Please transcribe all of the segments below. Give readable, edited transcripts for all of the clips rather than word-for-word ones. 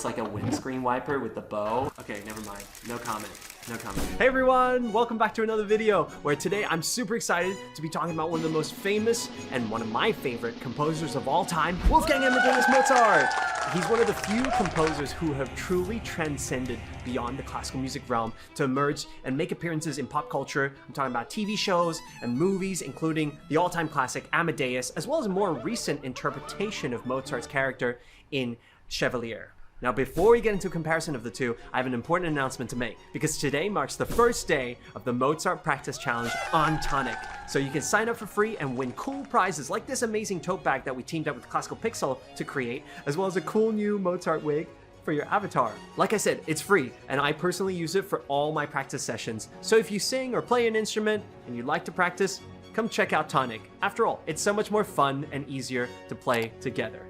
looks like a windscreen wiper with the bow. Okay, never mind. No comment. No comment. Hey everyone, welcome back to another video where today I'm super excited to be talking about one of the most famous and one of my favorite composers of all time, Wolfgang Amadeus Mozart. He's one of the few composers who have truly transcended beyond the classical music realm to emerge and make appearances in pop culture. I'm talking about TV shows and movies, including the all-time classic Amadeus, as well as a more recent interpretation of Mozart's character in Chevalier. Now, before we get into a comparison of the two, I have an important announcement to make, because today marks the first day of the Mozart Practice Challenge on Tonic. So you can sign up for free and win cool prizes like this amazing tote bag that we teamed up with Classical Pixel to create, as well as a cool new Mozart wig for your avatar. Like I said, it's free, and I personally use it for all my practice sessions. So if you sing or play an instrument and you'd like to practice, come check out Tonic. After all, it's so much more fun and easier to play together.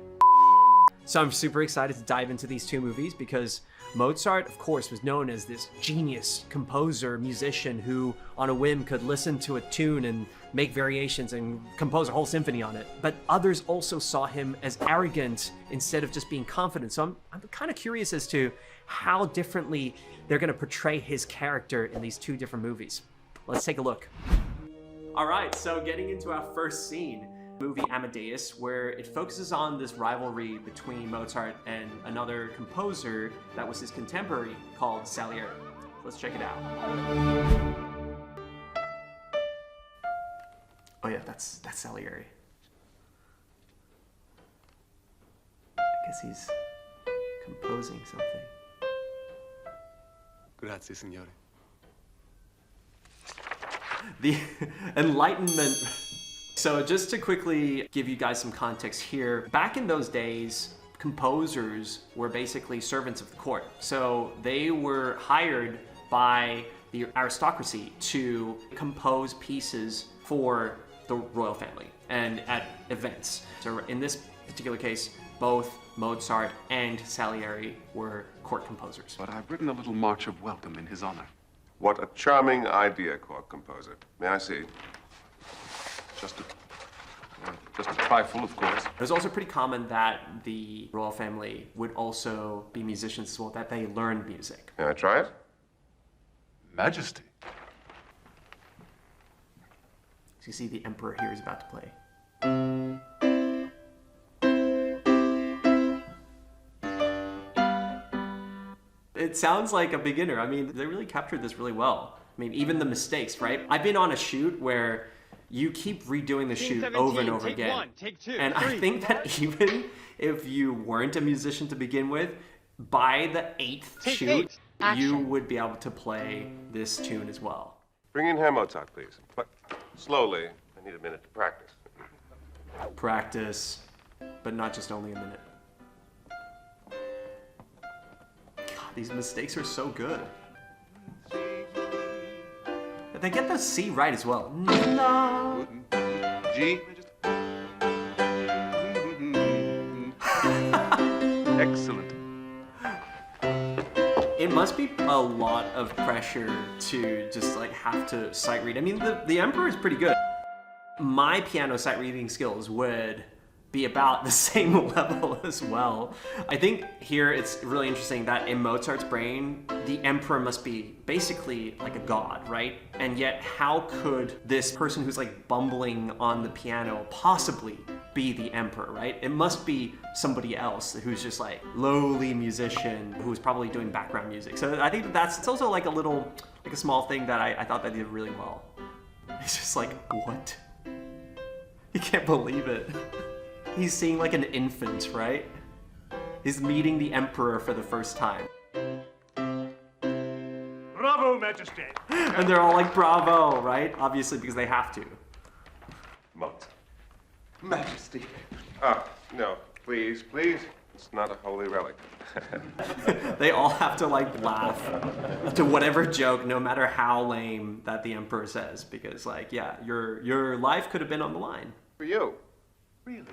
So I'm super excited to dive into these two movies because Mozart, of course, was known as this genius composer, musician who on a whim could listen to a tune and make variations and compose a whole symphony on it. But others also saw him as arrogant instead of just being confident. So I'm kind of curious as to how differently they're going to portray his character in these two different movies. Let's take a look. All right, so getting into our first scene. Movie Amadeus, where it focuses on this rivalry between Mozart and another composer that was his contemporary called Chevalier. Let's check it out. Oh yeah, that's Chevalier. I guess he's composing something. Grazie, signore. The Enlightenment. So just to quickly give you guys some context here, back in those days, composers were basically servants of the court. So they were hired by the aristocracy to compose pieces for the royal family and at events. So in this particular case, both Mozart and Salieri were court composers. But I've written a little march of welcome in his honor. What a charming idea, court composer. May I see? Just a trifle, of course. It was also pretty common that the royal family would also be musicians as well, that they learned music. May I try it? Majesty. So you see the emperor here is about to play. It sounds like a beginner. I mean, they really captured this really well. I mean, even the mistakes, right? I've been on a shoot where you keep redoing the shoot 17, over and over take again. one, take two, and three. I think that even if you weren't a musician to begin with, by the 8th Take shoot, 8. you Action. would be able to play this tune as well. Bring in Herr Mozart, please. But slowly. I need a minute to practice. Practice, but not just only a minute. God, these mistakes are so good. They get the C right as well. No. G. Excellent. It must be a lot of pressure to just like have to sight read. I mean, the Emperor is pretty good. My piano sight reading skills would be about the same level as well. I think here it's really interesting that in Mozart's brain, the emperor must be basically like a god, right? And yet how could this person who's like bumbling on the piano possibly be the emperor, right? It must be somebody else who's just like lowly musician who's probably doing background music. So I think it's also like a small thing that I thought that they did really well. It's just like, what? You can't believe it. He's seeing like an infant, right? He's meeting the emperor for the first time. Bravo, Majesty. And they're all like, bravo, right? Obviously, because they have to. Mozart. Majesty. Ah, no. Please, please. It's not a holy relic. They all have to like laugh to whatever joke, no matter how lame that the emperor says, because like, yeah, your life could have been on the line. For you. Really?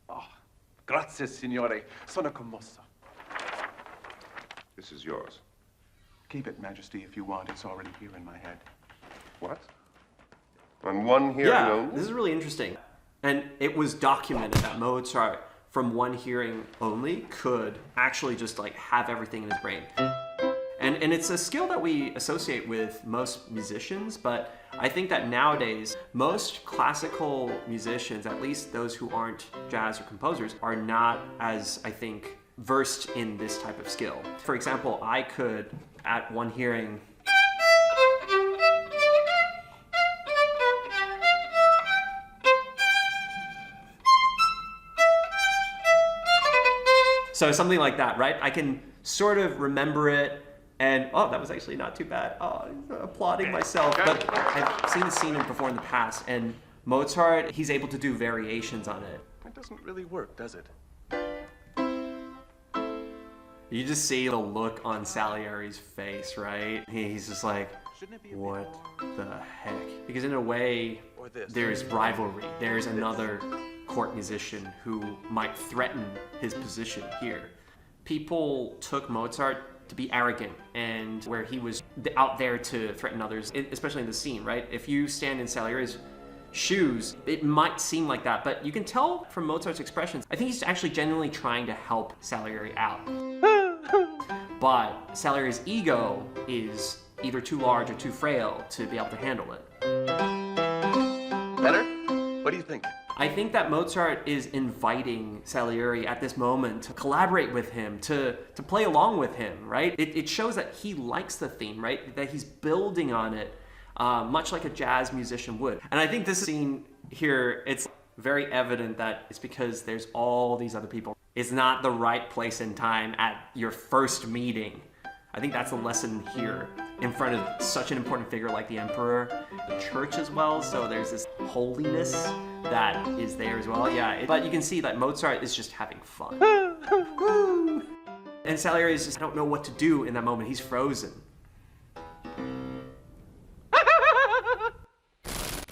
Oh, grazie, signore. Sono commosso. This is yours. Keep it, Majesty, if you want. It's already here in my head. What? On one hearing Yeah, only? this is really interesting. And it was documented that Mozart from one hearing only could actually just like have everything in his brain. And it's a skill that we associate with most musicians, but I think that nowadays, most classical musicians, at least those who aren't jazz or composers, are not as, I think, versed in this type of skill. For example, I could, at one hearing, so something like that, right? I can sort of remember it. And, oh, that was actually not too bad. Oh, I'm applauding myself. But I've seen the scene him perform in the past, and Mozart, he's able to do variations on it. It doesn't really work, does it? You just see the look on Salieri's face, right? He's just like, what the heck? Because in a way, there's rivalry. There's another court musician who might threaten his position here. People took Mozart to be arrogant, and where he was out there to threaten others, especially in the scene, right? If you stand in Salieri's shoes, it might seem like that, but you can tell from Mozart's expressions, I think he's actually genuinely trying to help Salieri out. But Salieri's ego is either too large or too frail to be able to handle it. Better? What do you think? I think that Mozart is inviting Salieri at this moment to collaborate with him, to play along with him, right? It shows that he likes the theme, right? That he's building on it, much like a jazz musician would. And I think this scene here, it's very evident that it's because there's all these other people. It's not the right place and time at your first meeting. I think that's a lesson here in front of such an important figure like the emperor, the church as well, so there's this holiness that is there as well. Yeah, but you can see that Mozart is just having fun. And Salieri is just, I don't know what to do in that moment. He's frozen.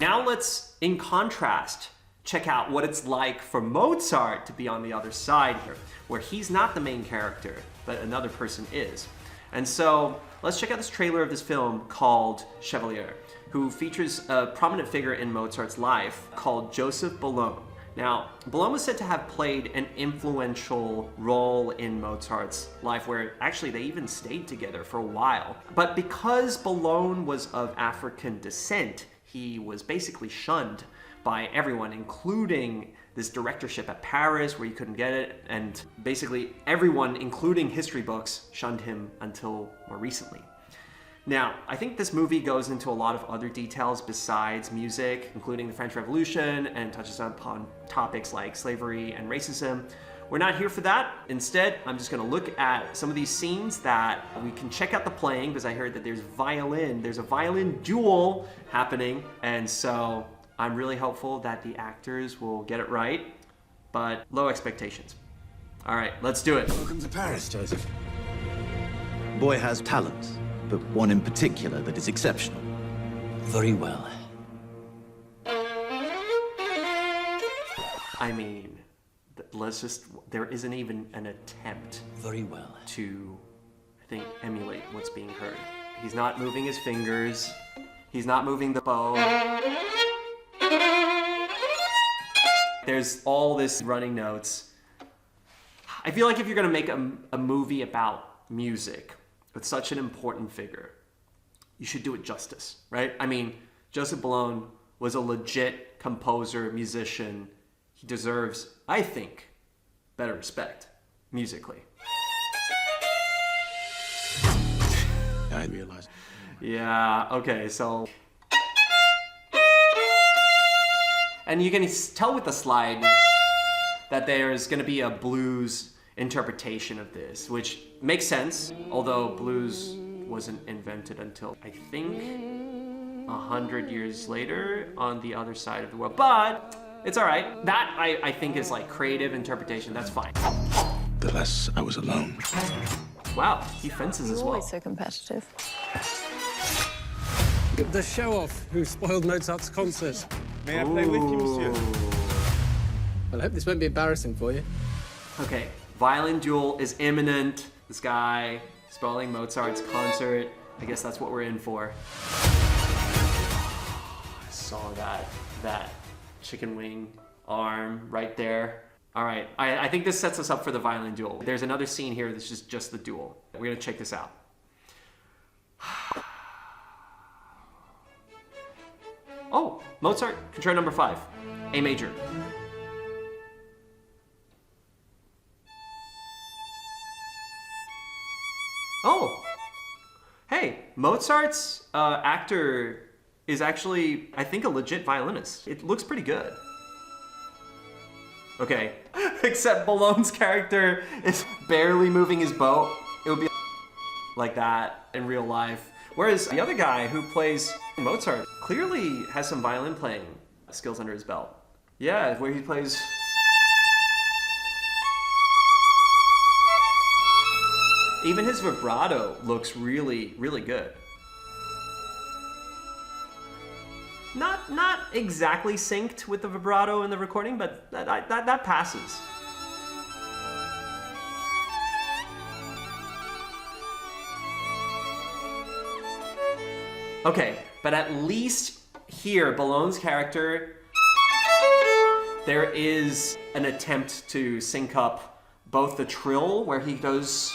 Now let's, in contrast, check out what it's like for Mozart to be on the other side here, where he's not the main character, but another person is. And so let's check out this trailer of this film called Chevalier, who features a prominent figure in Mozart's life called Joseph Bologne. Now, Bologne was said to have played an influential role in Mozart's life, where actually they even stayed together for a while. But because Bologne was of African descent, he was basically shunned by everyone, including this directorship at Paris where you couldn't get it, and basically everyone, including history books, shunned him until more recently. Now, I think this movie goes into a lot of other details besides music, including the French Revolution, and touches upon topics like slavery and racism. We're not here for that. Instead, I'm just gonna look at some of these scenes that we can check out the playing, because I heard that there's a violin duel happening, and so I'm really hopeful that the actors will get it right, but low expectations. All right, let's do it. Welcome to Paris, Joseph. The boy has talent, but one in particular that is exceptional. Very well. I mean, there isn't even an attempt Very well. to, I think, emulate what's being heard. He's not moving his fingers. He's not moving the bow. There's all this running notes. I feel like if you're gonna make a movie about music with such an important figure, you should do it justice, right? I mean, Joseph Bologne was a legit composer, musician. He deserves, I think, better respect musically. I realize. Yeah, okay, so. And you can tell with the slide that there's gonna be a blues interpretation of this, which makes sense, although blues wasn't invented until, I think, 100 years later on the other side of the world. But it's all right. That, I think, is like creative interpretation. That's fine. The less I was alone. Wow, he fences as You're well. always so competitive. The show-off who spoiled Mozart's concert. May I play with you, monsieur? Well, I hope this won't be embarrassing for you. Okay, violin duel is imminent. This guy spoiling Mozart's concert. I guess that's what we're in for. I saw that chicken wing arm right there. All right, I think this sets us up for the violin duel. There's another scene here that's just the duel. We're gonna check this out. Oh, Mozart, Concerto number 5, A major. Oh, hey, Mozart's actor is actually, I think, a legit violinist. It looks pretty good. Okay, except Bologne's character is barely moving his bow. It would be like that in real life. Whereas the other guy who plays Mozart clearly has some violin playing skills under his belt. Yeah, where he plays... Even his vibrato looks really, really good. Not exactly synced with the vibrato in the recording, but that passes. Okay, but at least here, Bologne's character, there is an attempt to sync up both the trill, where he goes,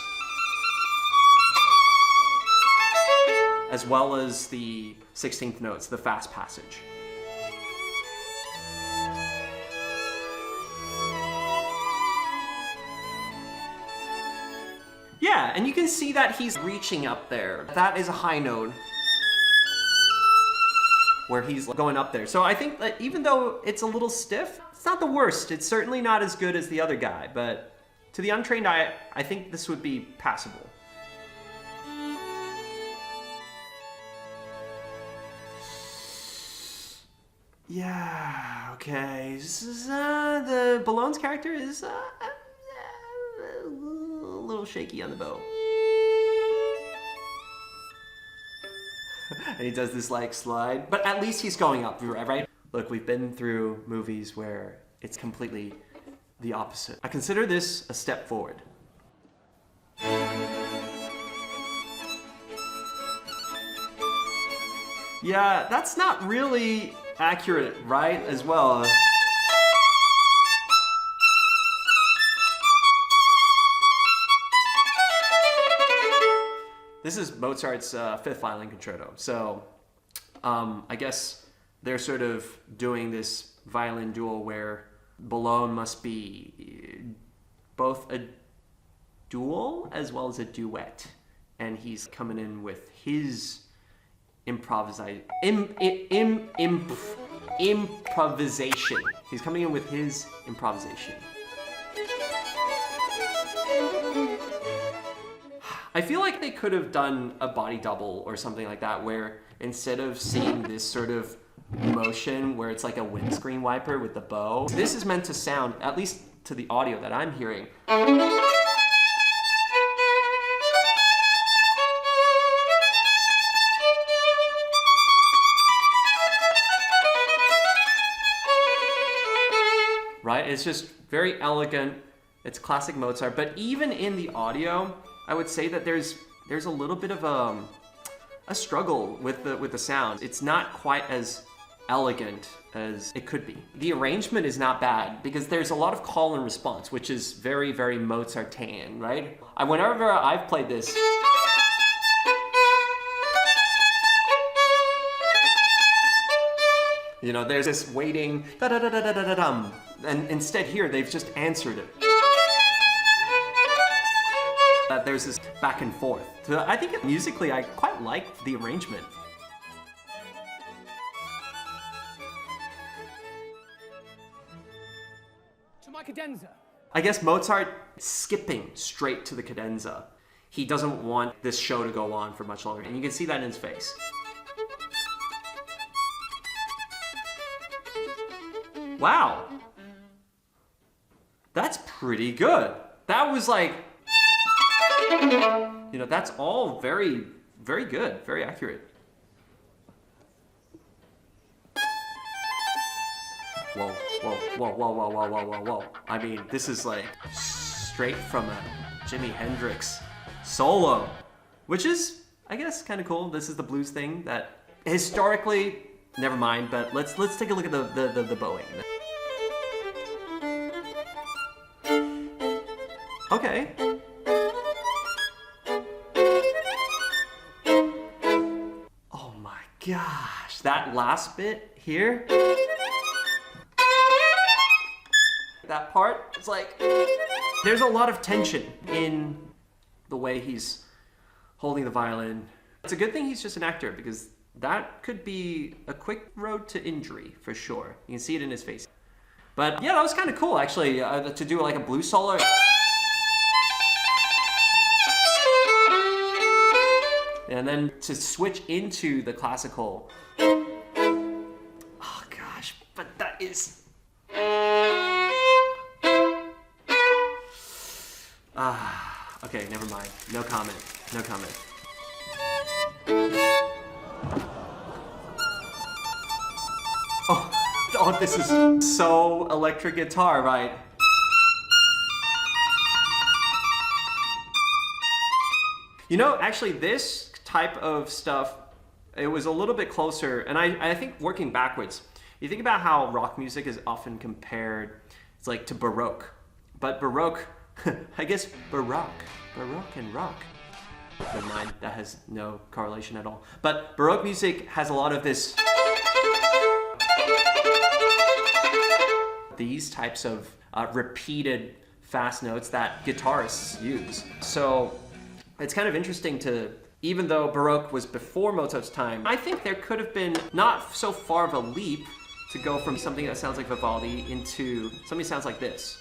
as well as the 16th notes, the fast passage. Yeah, and you can see that he's reaching up there. That is a high note where he's going up there. So I think that even though it's a little stiff, it's not the worst. It's certainly not as good as the other guy, but to the untrained eye, I think this would be passable. Yeah, okay. This is, the Bologne's character is a little shaky on the bow. And he does this like slide, but at least he's going up, right? Look, we've been through movies where it's completely the opposite. I consider this a step forward. Yeah, that's not really accurate, right, as well. This is Mozart's fifth violin concerto. So I guess they're sort of doing this violin duel where Bologne must be both a duel as well as a duet. And he's coming in with his improvisation. He's coming in with his improvisation. I feel like they could have done a body double or something like that, where instead of seeing this sort of motion where it's like a windscreen wiper with the bow, this is meant to sound, at least to the audio that I'm hearing, right? It's just very elegant. It's classic Mozart, but even in the audio, I would say that there's a little bit of a struggle with the sound. It's not quite as elegant as it could be. The arrangement is not bad because there's a lot of call and response, which is very, very Mozartian, right? Whenever I've played this, you know, there's this waiting, da-da-da-da-da-da-dum, and instead here, they've just answered it. There's this back and forth. So I think musically, I quite like the arrangement. To my cadenza. I guess Mozart skipping straight to the cadenza. He doesn't want this show to go on for much longer, and you can see that in his face. Wow. That's pretty good. That was like, you know, that's all very, very good, very accurate. Whoa, whoa, whoa, whoa, whoa, whoa, whoa, whoa, whoa. I mean, this is like straight from a Jimi Hendrix solo, which is, I guess, kind of cool. This is the blues thing that historically, never mind, but let's take a look at the bowing. Okay. Oh my gosh, that last bit here. That part, it's like, there's a lot of tension in the way he's holding the violin. It's a good thing he's just an actor, because that could be a quick road to injury for sure. You can see it in his face. But yeah, that was kind of cool actually, to do like a blues solo. And then to switch into the classical. Oh gosh, but that is... okay, never mind. No comment. No comment. Oh, this is so electric guitar, right? You know, actually, this type of stuff, it was a little bit closer, and I think working backwards, you think about how rock music is often compared, it's like to Baroque. But Baroque, I guess Baroque and rock. Never mind, that has no correlation at all. But Baroque music has a lot of this, these types of repeated fast notes that guitarists use. So it's kind of interesting to, even though Baroque was before Mozart's time, I think there could have been not so far of a leap to go from something that sounds like Vivaldi into something that sounds like this.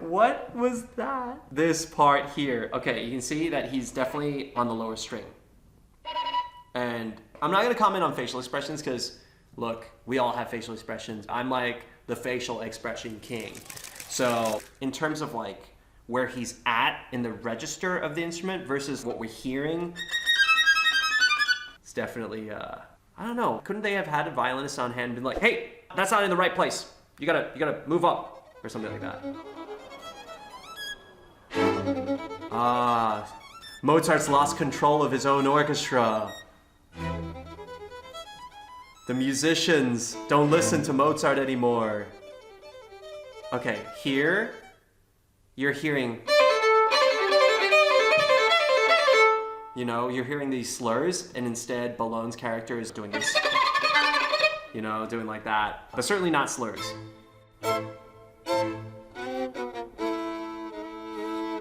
What was that? This part here. Okay, you can see that he's definitely on the lower string. And I'm not gonna comment on facial expressions because, look, we all have facial expressions. I'm like the facial expression king. So in terms of like where he's at in the register of the instrument versus what we're hearing, it's definitely, I don't know. Couldn't they have had a violinist on hand and been like, hey, that's not in the right place. You gotta move up or something like that. Mozart's lost control of his own orchestra. The musicians don't listen to Mozart anymore. Okay, here, you're hearing, you know, you're hearing these slurs, and instead Bologne's character is doing this, you know, doing like that, but certainly not slurs.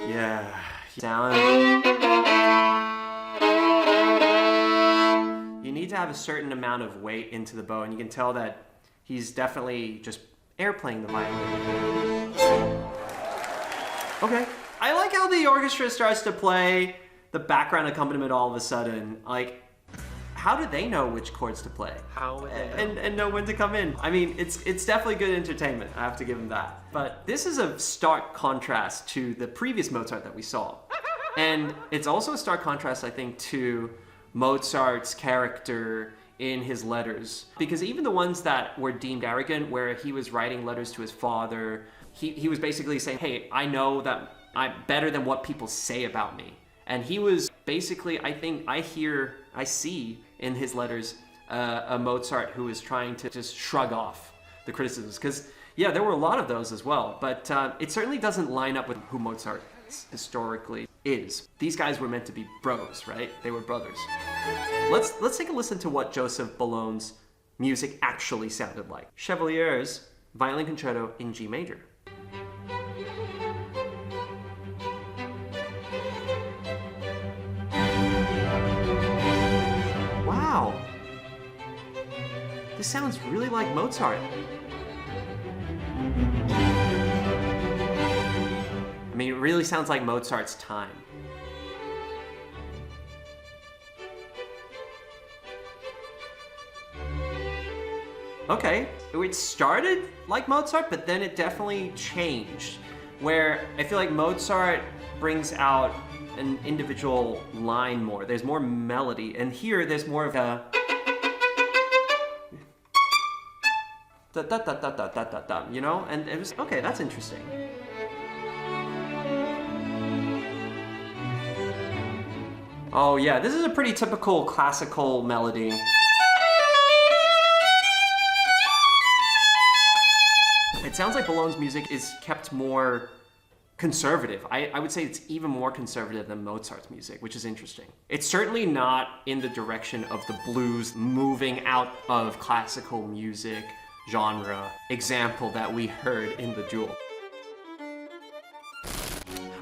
Yeah, down. You need to have a certain amount of weight into the bow, and you can tell that he's definitely just airplaying the violin. Okay. I like how the orchestra starts to play the background accompaniment all of a sudden. Like, how do they know which chords to play? How would they know? And know when to come in. I mean, it's definitely good entertainment. I have to give them that. But this is a stark contrast to the previous Mozart that we saw. And it's also a stark contrast, I think, to Mozart's character in his letters. Because even the ones that were deemed arrogant, where he was writing letters to his father, he was basically saying, hey, I know that I'm better than what people say about me. And he was basically, I think, I see in his letters a Mozart who is trying to just shrug off the criticisms. Because, yeah, there were a lot of those as well. But it certainly doesn't line up with who Mozart historically is. These guys were meant to be bros, right? They were brothers. Let's take a listen to what Joseph Bologne's music actually sounded like. Chevalier's Violin Concerto in G major. Wow. This sounds really like Mozart. I mean, it really sounds like Mozart's time. Okay, it started like Mozart, but then it definitely changed. Where I feel like Mozart brings out an individual line more. There's more melody, and here there's more of a da da da da da da da da, you know? And it was, okay, that's interesting. Oh yeah, this is a pretty typical classical melody. It sounds like Bologne's music is kept more conservative. I would say it's even more conservative than Mozart's music, which is interesting. It's certainly not in the direction of the blues moving out of classical music genre example that we heard in the duel.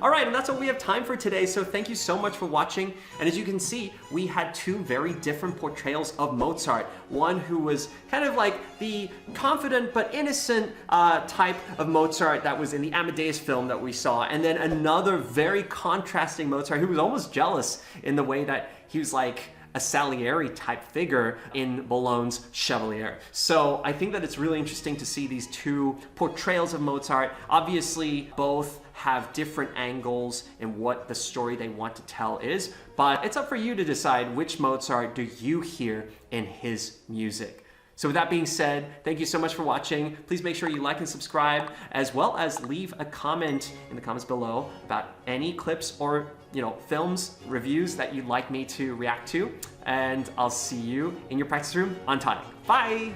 All right, and that's all we have time for today, so thank you so much for watching. And as you can see, we had two very different portrayals of Mozart. One who was kind of like the confident but innocent type of Mozart that was in the Amadeus film that we saw, and then another very contrasting Mozart who was almost jealous in the way that he was like a Salieri type figure in Bologne's Chevalier. So I think that it's really interesting to see these two portrayals of Mozart. Obviously, both have different angles in what the story they want to tell is, but it's up for you to decide which Mozart do you hear in his music. So with that being said, thank you so much for watching. Please make sure you like and subscribe, as well as leave a comment in the comments below about any clips or films, reviews that you'd like me to react to. And I'll see you in your practice room on time. Bye!